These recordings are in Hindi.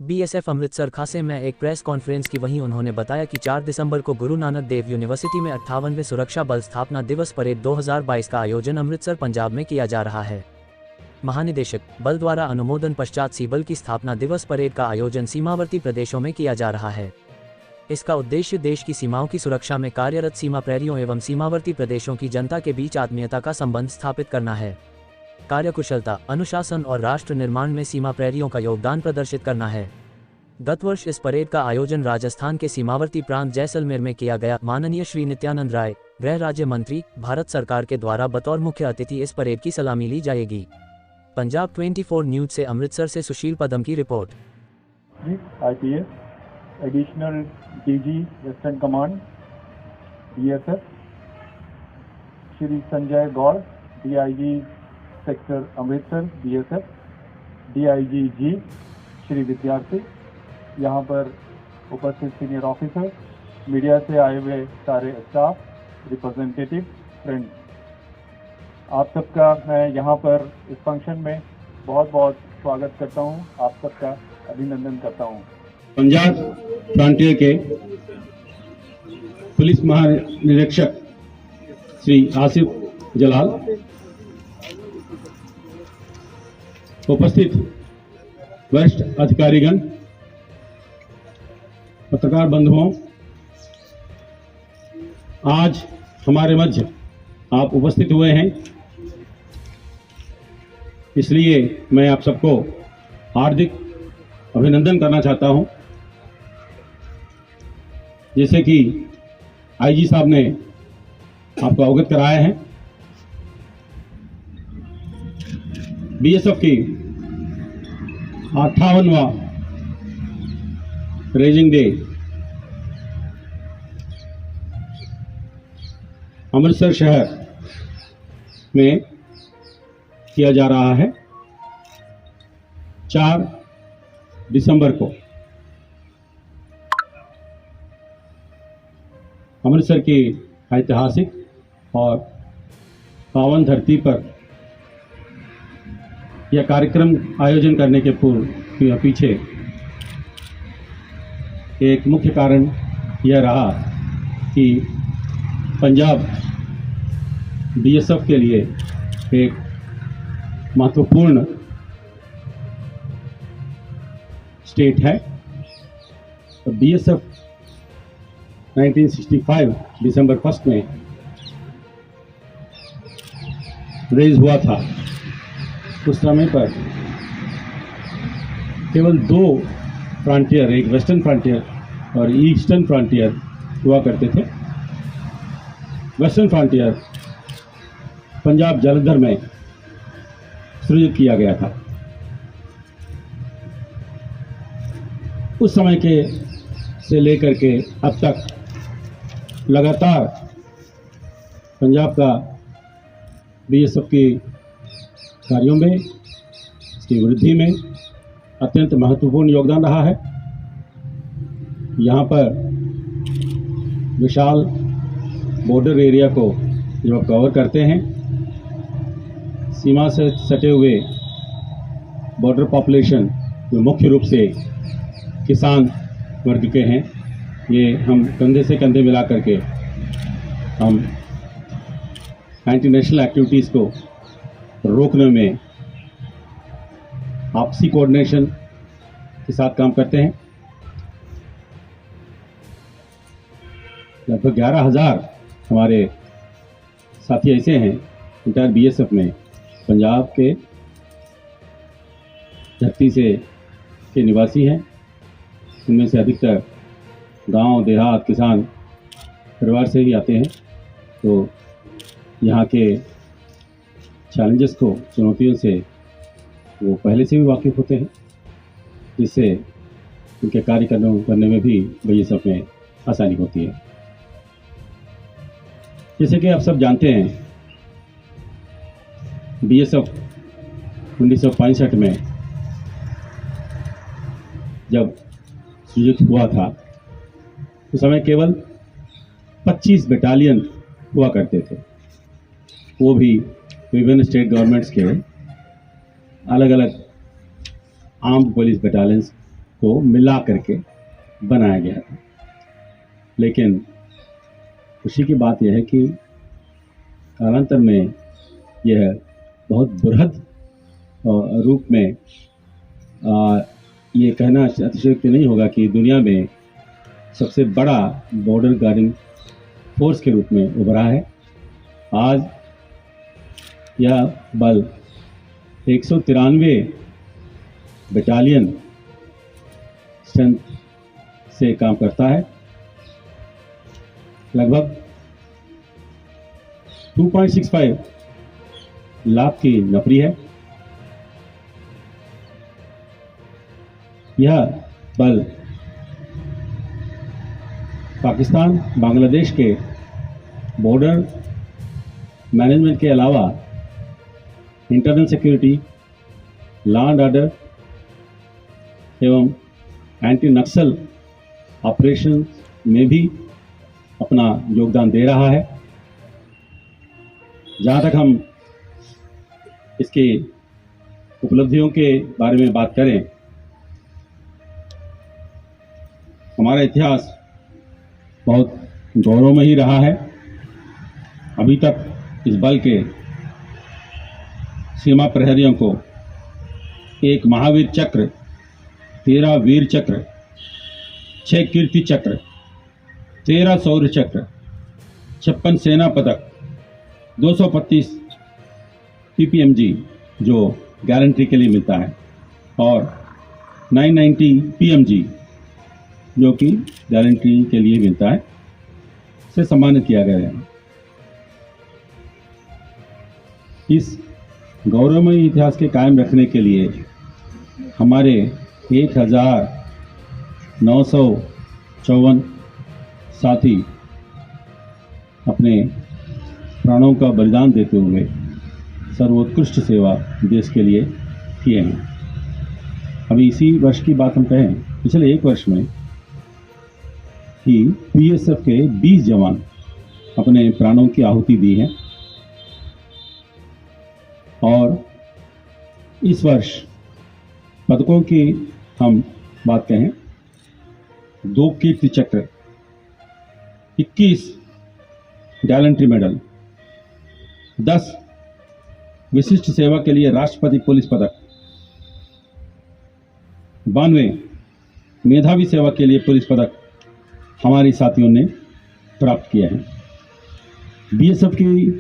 बीएसएफ अमृतसर खासे में एक प्रेस कॉन्फ्रेंस की। वहीं उन्होंने बताया कि 4 दिसंबर को गुरु नानक देव यूनिवर्सिटी में 58वें सुरक्षा बल स्थापना दिवस परेड 2022 का आयोजन अमृतसर पंजाब में किया जा रहा है। महानिदेशक बल द्वारा अनुमोदन पश्चात सी बल की स्थापना दिवस परेड का आयोजन सीमावर्ती प्रदेशों में किया जा रहा है। इसका उद्देश्य देश की सीमाओं की सुरक्षा में कार्यरत सीमा प्रहरियों एवं सीमावर्ती प्रदेशों की जनता के बीच आत्मीयता का संबंध स्थापित करना है। कार्यकुशलता, अनुशासन और राष्ट्र निर्माण में सीमा प्रहरियों का योगदान प्रदर्शित करना है। गत वर्ष इस परेड का आयोजन राजस्थान के सीमावर्ती प्रांत जैसलमेर में किया गया। माननीय श्री नित्यानंद राय, गृह राज्य मंत्री, भारत सरकार के द्वारा बतौर मुख्य अतिथि इस परेड की सलामी ली जाएगी। पंजाब 24 न्यूज से अमृतसर से सुशील पदम की report. IPS additional DG western command BSF Shri Sanjay Gaur, DIG sector Amritsar BSF, DIG ji Shri Vidyarthi, यहाँ पर उपस्थित सीनियर ऑफिसर, मीडिया से आए हुए सारे स्टाफ, रिप्रेजेंटेटिव, फ्रेंड्स, आप सबका मैं यहाँ पर इस फंक्शन में बहुत बहुत स्वागत करता हूँ, आप सबका अभिनंदन करता हूँ। पंजाब फ्रंटियर के पुलिस महानिरीक्षक श्री आसिफ जलाल, उपस्थित वरिष्ठ अधिकारीगण, पत्रकार बंधुओं, आज हमारे मध्य आप उपस्थित हुए हैं, इसलिए मैं आप सबको हार्दिक अभिनंदन करना चाहता हूं। जैसे कि IG साहब ने आपको अवगत कराया है, BSF की 58वां रेजिंग डे अमृतसर शहर में किया जा रहा है। 4 दिसंबर को अमृतसर की ऐतिहासिक और पावन धरती पर यह कार्यक्रम आयोजन करने के पूर्व पीछे एक मुख्य कारण यह रहा कि पंजाब BSF के लिए एक महत्वपूर्ण स्टेट है। तो BSF 1965 दिसंबर 1 में रेज हुआ था। उस समय पर केवल 2 फ्रंटियर, एक वेस्टर्न फ्रंटियर और ईस्टर्न फ्रंटियर हुआ करते थे। वेस्टर्न फ्रंटियर पंजाब जलंधर में सृजित किया गया था। उस समय के से लेकर के अब तक लगातार पंजाब का BSF के कार्यों में, इसकी वृद्धि में अत्यंत महत्वपूर्ण योगदान रहा है। यहाँ पर विशाल बॉर्डर एरिया को जब आप कवर करते हैं, सीमा से सटे हुए बॉर्डर पॉपुलेशन जो मुख्य रूप से किसान वर्ग के हैं, ये हम कंधे से कंधे मिला करके हम एंटी नेशनल एक्टिविटीज़ को रोकने में आपसी कोऑर्डिनेशन के साथ काम करते हैं। लगभग 11,000 हमारे साथी ऐसे हैं इंटायर BSF में, पंजाब के धरती से के निवासी हैं। उनमें से अधिकतर गांव, देहात, किसान परिवार से ही आते हैं। तो यहाँ के चैलेंजेस को, चुनौतियों से वो पहले से भी वाकिफ़ होते हैं, जिससे उनके कार्य करने में भी BSF में आसानी होती है। जैसे कि आप सब जानते हैं, BSF 1965 में जब सृजित हुआ था, उस समय केवल 25 बटालियन हुआ करते थे, वो भी विभिन्न स्टेट गवर्नमेंट्स के अलग अलग आर्म्ड पुलिस बटालियंस को मिला करके बनाया गया था। लेकिन खुशी की बात यह है कि कालांतर में यह बहुत बृहद रूप में ये कहना अतिशयोक्ति नहीं होगा कि दुनिया में सबसे बड़ा बॉर्डर गार्डिंग फोर्स के रूप में उभरा है। आज यह बल 193 बटालियन स्ट्रेंथ से काम करता है। लगभग 2.65 लाख की नफरी है। यह बल पाकिस्तान बांग्लादेश के बॉर्डर मैनेजमेंट के अलावा internal security, law and order एवं एंटी नक्सल ऑपरेशन में भी अपना योगदान दे रहा है। जहाँ तक हम इसकी उपलब्धियों के बारे में बात करें, हमारा इतिहास बहुत गौरवमयी रहा है। अभी तक इस बल के सीमा प्रहरियों को एक महावीर चक्र, 13 वीर चक्र, 6 कीर्ति चक्र, 13 शौर्य चक्र, 56 सेना पदक, 225 PPMG जो गारंटी के लिए मिलता है और 990 PMG जो कि गारंटी के लिए मिलता है, से सम्मानित किया गया है। इस गौरवमयी इतिहास के कायम रखने के लिए हमारे 1954 साथी अपने प्राणों का बलिदान देते हुए सर्वोत्कृष्ट सेवा देश के लिए किए हैं। अभी इसी वर्ष की बात हम कहें, पिछले एक वर्ष में ही BSF के 20 जवान अपने प्राणों की आहुति दी है और इस वर्ष पदकों की हम बात कहें, 2 कीर्ति चक्र, 21 गैलेंट्री मेडल, 10 विशिष्ट सेवा के लिए राष्ट्रपति पुलिस पदक, 92 मेधावी सेवा के लिए पुलिस पदक हमारे साथियों ने प्राप्त किया है। BSF की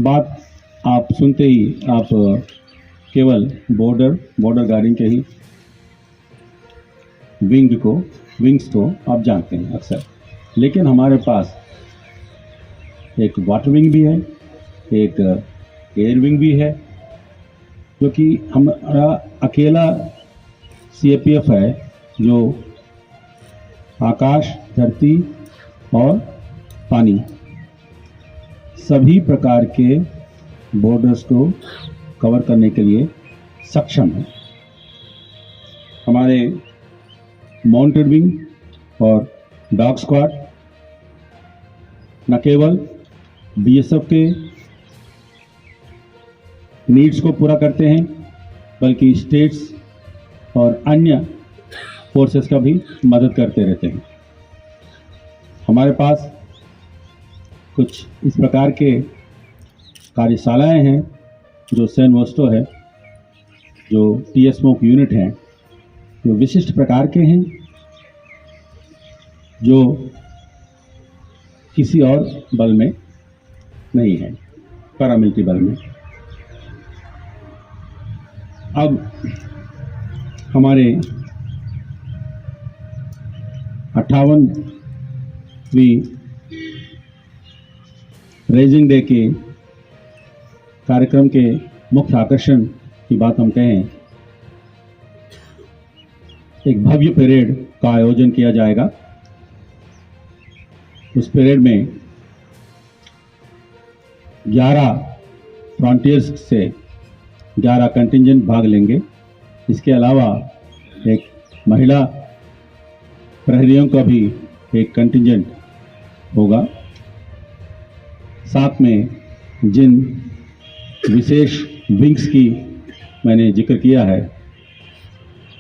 बात आप सुनते ही आप केवल बॉर्डर गार्डिंग के ही विंग्स को आप जानते हैं अक्सर, लेकिन हमारे पास एक वाटर विंग भी है, एक एयर विंग भी है, जो कि हमारा अकेला CAPF है जो आकाश, धरती और पानी सभी प्रकार के बॉर्डर्स को कवर करने के लिए सक्षम है। हमारे माउंटेड विंग और डॉग स्क्वाड न केवल BSF के नीड्स को पूरा करते हैं, बल्कि स्टेट्स और अन्य फोर्सेस का भी मदद करते रहते हैं। हमारे पास कुछ इस प्रकार के कार्यशालाएं हैं जो सैन वोस्टो है, जो TSMOC यूनिट हैं, जो विशिष्ट प्रकार के हैं, जो किसी और बल में नहीं है, पैरामिलिट्री बल में। अब हमारे 58वीं रेजिंग डे के कार्यक्रम के मुख्य आकर्षण की बात हम कहें, एक भव्य परेड का आयोजन किया जाएगा। उस परेड में 11 फ्रंटियर्स से 11 कंटिंजेंट भाग लेंगे। इसके अलावा एक महिला प्रहरियों का भी एक कंटिंजेंट होगा। साथ में जिन विशेष विंग्स की मैंने जिक्र किया है,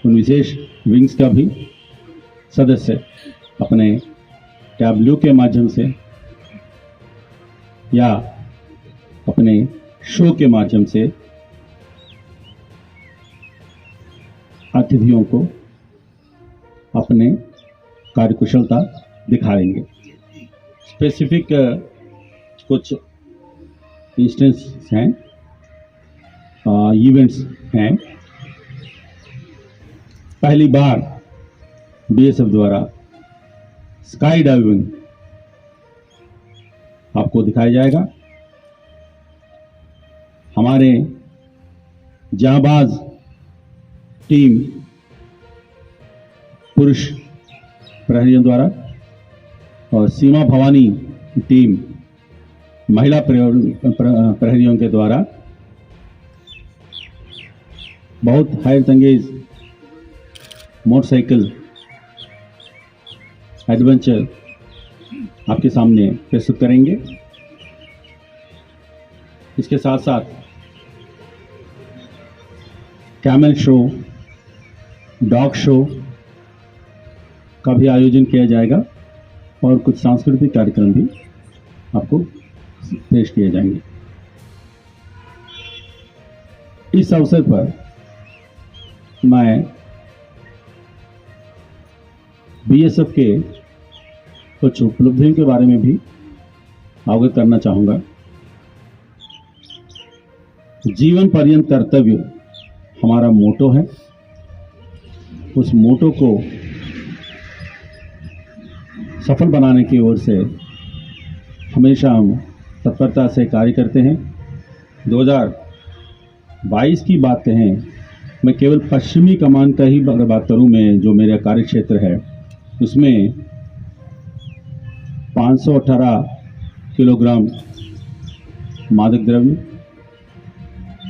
उन विशेष विंग्स का भी सदस्य अपने टैब्लो के माध्यम से या अपने शो के माध्यम से अतिथियों को अपने कार्यकुशलता दिखाएंगे। स्पेसिफिक कुछ इंस्टेंस हैं, इवेंट्स हैं। पहली बार बीएसएफ द्वारा स्काई डाइविंग आपको दिखाया जाएगा। हमारे जांबाज टीम पुरुष प्रहरियों द्वारा और सीमा भवानी टीम महिला प्रहरियों के द्वारा बहुत हायर तंगेज मोटरसाइकिल एडवेंचर आपके सामने प्रस्तुत करेंगे। इसके साथ साथ कैमल शो, डॉग शो का भी आयोजन किया जाएगा और कुछ सांस्कृतिक कार्यक्रम भी आपको पेश किए जाएंगे। इस अवसर पर मैं बीएसएफ के कुछ उपलब्धियों के बारे में भी अवगत करना चाहूँगा। जीवन पर्यंत कर्तव्य हमारा मोटो है। उस मोटो को सफल बनाने की ओर से हमेशा हम तत्परता से कार्य करते हैं। 2022 की बात कहें, मैं केवल पश्चिमी कमान का ही अगर बात करूं, मैं जो मेरा कार्य क्षेत्र है उसमें 518 किलोग्राम मादक द्रव्य,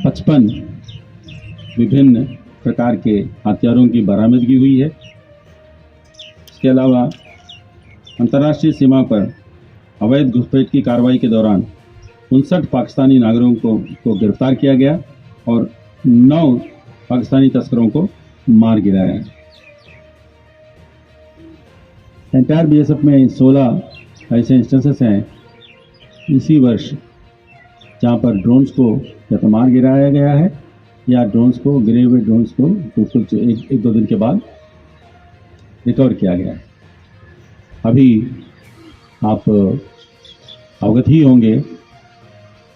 55 विभिन्न प्रकार के हथियारों की बरामदगी हुई है। इसके अलावा अंतर्राष्ट्रीय सीमा पर अवैध घुसपैठ की कार्रवाई के दौरान 59 पाकिस्तानी नागरिकों को गिरफ्तार किया गया और 9 पाकिस्तानी तस्करों को मार गिराया है। एंटायर बीएसएफ में 16 ऐसे इंस्टेंसेस हैं इसी वर्ष जहां पर ड्रोन्स को या तो मार गिराया गया है या ड्रोन्स को, गिरे हुए ड्रोन्स को कुछ एक दो दिन के बाद रिकवर किया गया है। अभी आप अवगत ही होंगे,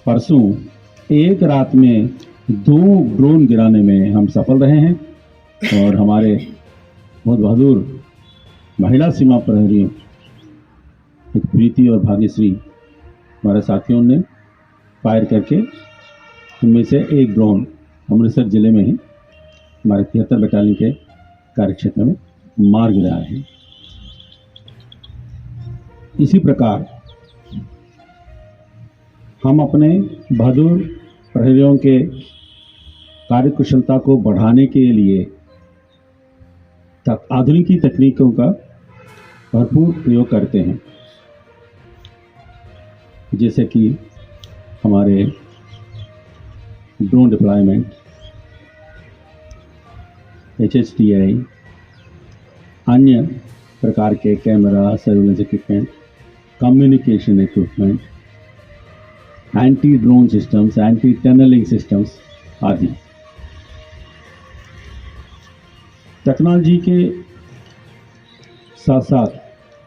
परसों एक रात में 2 ड्रोन गिराने में हम सफल रहे हैं और हमारे बहुत बहादुर महिला सीमा प्रहरी एक प्रीति और भाग्यश्री हमारे साथियों ने फायर करके उनमें से एक ड्रोन अमृतसर जिले में ही हमारे 73 बटालियन के कार्यक्षेत्र में मार गिराया है। इसी प्रकार हम अपने बहादुर प्रहरियों के कार्यकुशलता को बढ़ाने के लिए आधुनिक तकनीकों का भरपूर प्रयोग करते हैं, जैसे कि हमारे ड्रोन डिप्लॉयमेंट, HHTI, अन्य प्रकार के camera, surveillance equipment, communication equipment, anti drone systems, anti tunnelling systems आदि। टेक्नोलॉजी के साथ साथ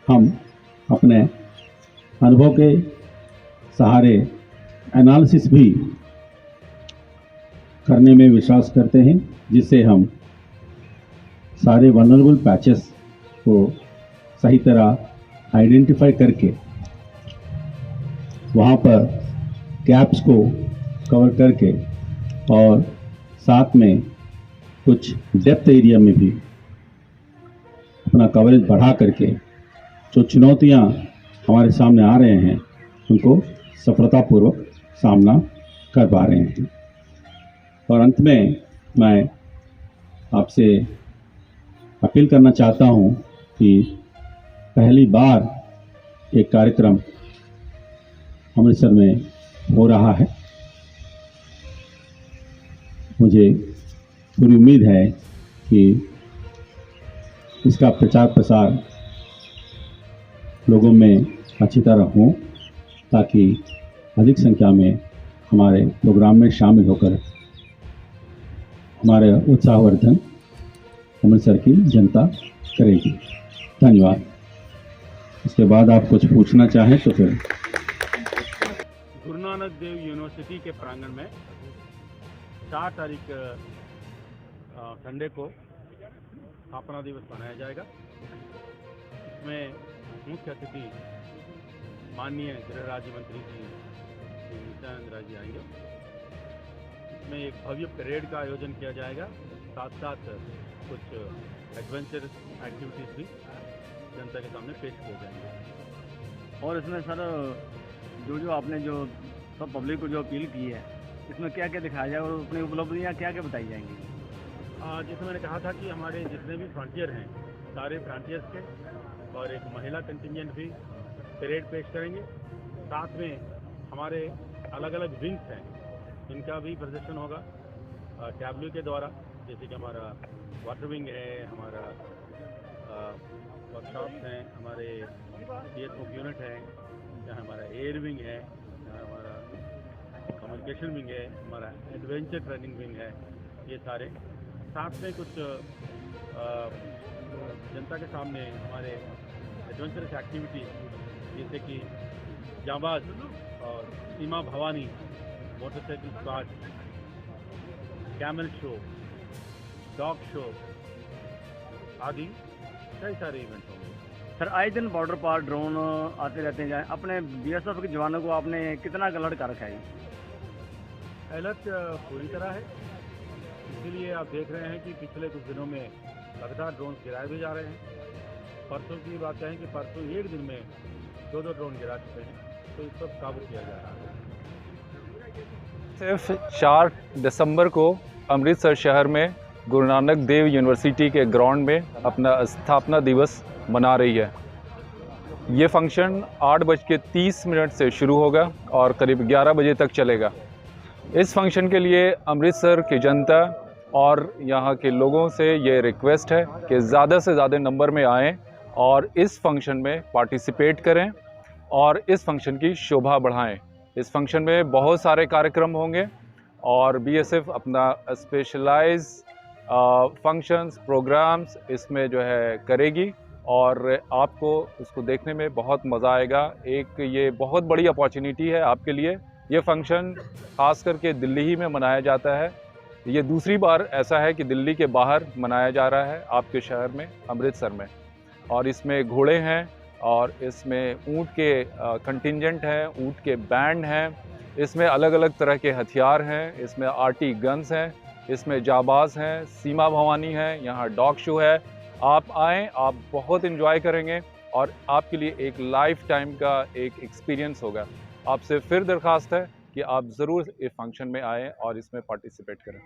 हम अपने अनुभव के सहारे एनालिसिस भी करने में विश्वास करते हैं, जिससे हम सारे वल्नरेबल पैचेस को सही तरह आइडेंटिफाई करके वहाँ पर गैप्स को कवर करके और साथ में कुछ डेप्थ एरिया में भी अपना कवरेज बढ़ा करके जो चुनौतियाँ हमारे सामने आ रहे हैं उनको सफलतापूर्वक सामना कर पा रहे हैं। और अंत में मैं आपसे अपील करना चाहता हूं कि पहली बार एक कार्यक्रम अमृतसर में हो रहा है। मुझे पूरी उम्मीद है कि इसका प्रचार प्रसार लोगों में अच्छी तरह हो, ताकि अधिक संख्या में हमारे प्रोग्राम में शामिल होकर हमारे उत्साहवर्धन अमृतसर की जनता करेगी। धन्यवाद। इसके बाद आप कुछ पूछना चाहें तो फिर। गुरु नानक देव यूनिवर्सिटी के प्रांगण में 4 तारीख संडे को स्थापना दिवस मनाया जाएगा। इसमें मुख्य अतिथि माननीय गृह राज्य मंत्री जी नित्यानंद राय जी आएंगे। इसमें एक भव्य परेड का आयोजन किया जाएगा, साथ साथ कुछ एडवेंचर एक्टिविटीज़ भी जनता के सामने पेश किए जाएंगे। और इसमें सर जो आपने जो सब पब्लिक को जो अपील की है, इसमें क्या क्या दिखाया जाएगा और अपनी उपलब्धियाँ क्या क्या बताई जाएंगी? जैसे मैंने कहा था कि हमारे जितने भी फ्रंटियर हैं, सारे फ्रंटियर्स के, और एक महिला कंटिंजेंट भी परेड पेश करेंगे। साथ में हमारे अलग अलग विंग्स हैं, इनका भी प्रदर्शन होगा टैब्लो के द्वारा। जैसे कि हमारा वाटर विंग है, हमारा वर्कशॉप्स हैं, हमारे स्मोक यूनिट है, जहाँ हमारा एयर विंग है, जहाँ हमारा कम्युनिकेशन विंग है, हमारा एडवेंचर ट्रेनिंग विंग है, ये सारे। साथ में कुछ जनता के सामने हमारे एडवेंचरस एक्टिविटी जैसे कि जांबाज और Seema Bhawani motorcycle squad, camel show, dog show आदि कई सारे इवेंट होंगे। सर आए दिन बॉर्डर पर ड्रोन आते रहते हैं, अपने बीएसएफ के जवानों को आपने कितना अलर्ट कर रखा है? अलर्ट पूरी तरह है, इसीलिए आप देख रहे हैं कि पिछले कुछ दिनों में लगातार ड्रोन गिराए भी जा रहे हैं। परसों की बात कहें कि परसों एक दिन में 2 ड्रोन गिरा चुके हैं, तो इस पर काबू किया जा रहा है। सिर्फ 4 दिसंबर को अमृतसर शहर में गुरु नानक देव यूनिवर्सिटी के ग्राउंड में अपना स्थापना दिवस मना रही है। ये फंक्शन 8:30 से शुरू होगा और करीब 11 बजे तक चलेगा। इस फंक्शन के लिए अमृतसर की जनता और यहाँ के लोगों से ये रिक्वेस्ट है कि ज़्यादा से ज़्यादा नंबर में आएँ और इस फंक्शन में पार्टिसिपेट करें और इस फंक्शन की शोभा बढ़ाएं। इस फंक्शन में बहुत सारे कार्यक्रम होंगे और बीएसएफ अपना स्पेशलाइज फंक्शंस प्रोग्राम्स इसमें जो है करेगी और आपको उसको देखने में बहुत मज़ा आएगा। एक ये बहुत बड़ी अपॉर्चुनिटी है आपके लिए। ये फंक्शन ख़ास करके दिल्ली ही में मनाया जाता है। ये दूसरी बार ऐसा है कि दिल्ली के बाहर मनाया जा रहा है आपके शहर में, अमृतसर में। और इसमें घोड़े हैं और इसमें ऊँट के कंटिंजेंट हैं, ऊँट के बैंड हैं, इसमें अलग अलग तरह के हथियार हैं, इसमें आरटी गन्स हैं, इसमें जाबाज हैं, सीमा भवानी है, यहाँ डॉग शो है। आप आएँ, आप बहुत एंजॉय करेंगे और आपके लिए एक लाइफ टाइम का एक एक्सपीरियंस होगा। आपसे फिर दरख्वास्त है कि आप ज़रूर इस फंक्शन में आएँ और इसमें पार्टिसिपेट करें।